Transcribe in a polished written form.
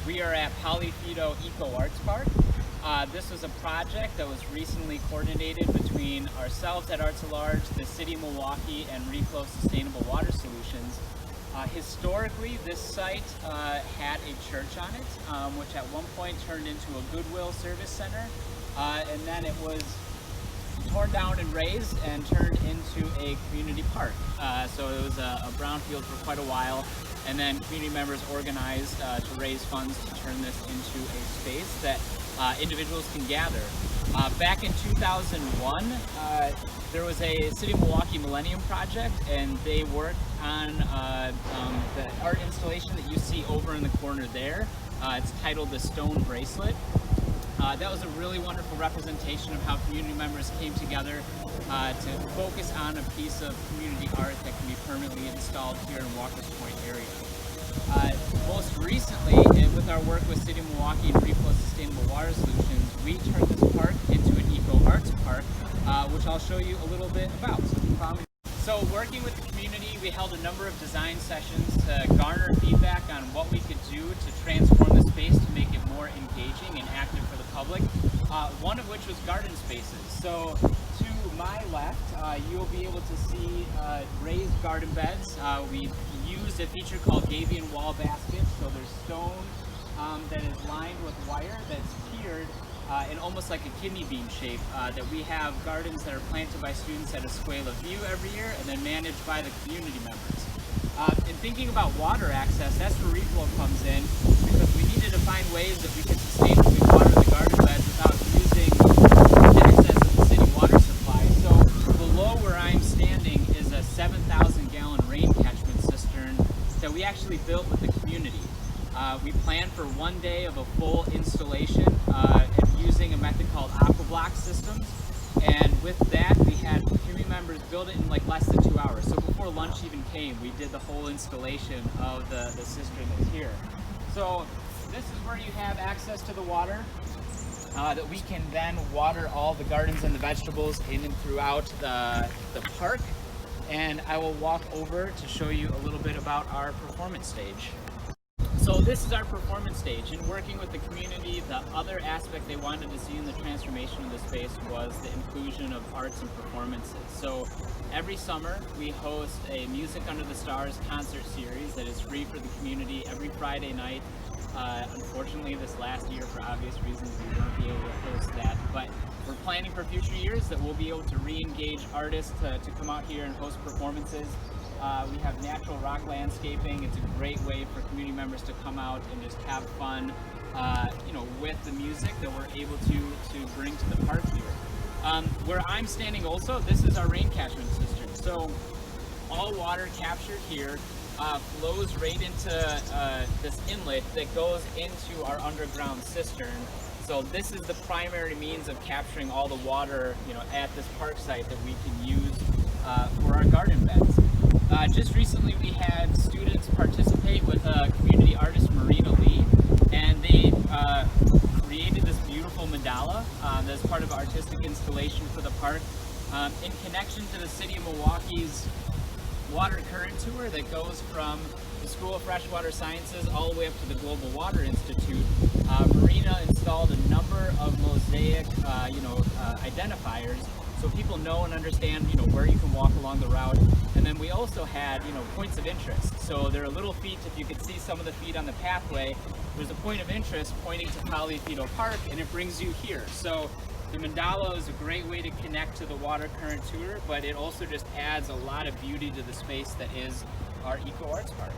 We are at Paliafito Eco Arts Park. This was a project that was recently coordinated between ourselves at Arts at Large, the City of Milwaukee, and Reflo Sustainable Water Solutions. Historically, this site had a church on it, which at one point turned into a Goodwill service center, and then it was torn down and razed and turned into a community park. So it was a brownfield for quite a while, and then community members organized to raise funds to turn this into a space that individuals can gather. Back in 2001, there was a City of Milwaukee Millennium Project, and they worked on the art installation that you see over in the corner there. It's titled The Stone Bracelet. That was a really wonderful representation of how community members came together to focus on a piece of community art that can be permanently installed here in Walker's Point area. Most recently, with our work with City of Milwaukee and Reflo Sustainable Water Solutions, we turned this park into an eco arts park, which I'll show you a little bit about. So working with the community, we held a number of design sessions to garner feedback on what we could do to transform the space to make it more engaging and active for the public, one of which was garden spaces. So to my left, you'll be able to see raised garden beds. We used a feature called Gavian wall baskets. So there's stone that is lined with wire that's tiered in almost like a kidney bean shape, that we have gardens that are planted by students at Escuela View every year and then managed by the community members. In thinking about water access, that's where Reflo comes in, because we needed to find ways that we could sustainably water the garden beds without using the excess of the city water supply. So below where I'm standing is a 7,000 gallon rain catchment cistern that we actually built with the community. We planned for one day of a full installation using a method called aquablock systems, and with that we had community members build it in like less than 2 hours. So before lunch even came, we did the whole installation of the cistern that's here. So this is where you have access to the water that we can then water all the gardens and the vegetables in and throughout the park. And I will walk over to show you a little bit about our performance stage. So this is our performance stage, and working with the community, the other aspect they wanted to see in the transformation of the space was the inclusion of arts and performances. So every summer we host a Music Under the Stars concert series that is free for the community every Friday night. Unfortunately, this last year, for obvious reasons, we weren't able to host that, but we're planning for future years that we'll be able to re-engage artists to come out here and host performances. We have natural rock landscaping. It's a great way for community members to come out and just have fun, with the music that we're able to bring to the park here. Where I'm standing also, this is our rain catchment cistern. So all water captured here flows right into this inlet that goes into our underground cistern. So this is the primary means of capturing all the water, at this park site that we can use for our garden beds. Just recently we had students participate with community artist Marina Lee, and they created this beautiful mandala that's part of artistic installation for the park in connection to the City of Milwaukee's water current tour that goes from the School of Freshwater Sciences all the way up to the Global Water Institute. Marina installed a number of mosaic identifiers so people know and understand where you can walk along the route. And then we also had points of interest. So there are little feet. If you could see some of the feet on the pathway, there's a point of interest pointing to Paliafito Park, and it brings you here. So the mandala is a great way to connect to the water current tour, but it also just adds a lot of beauty to the space that is our Eco Arts Park.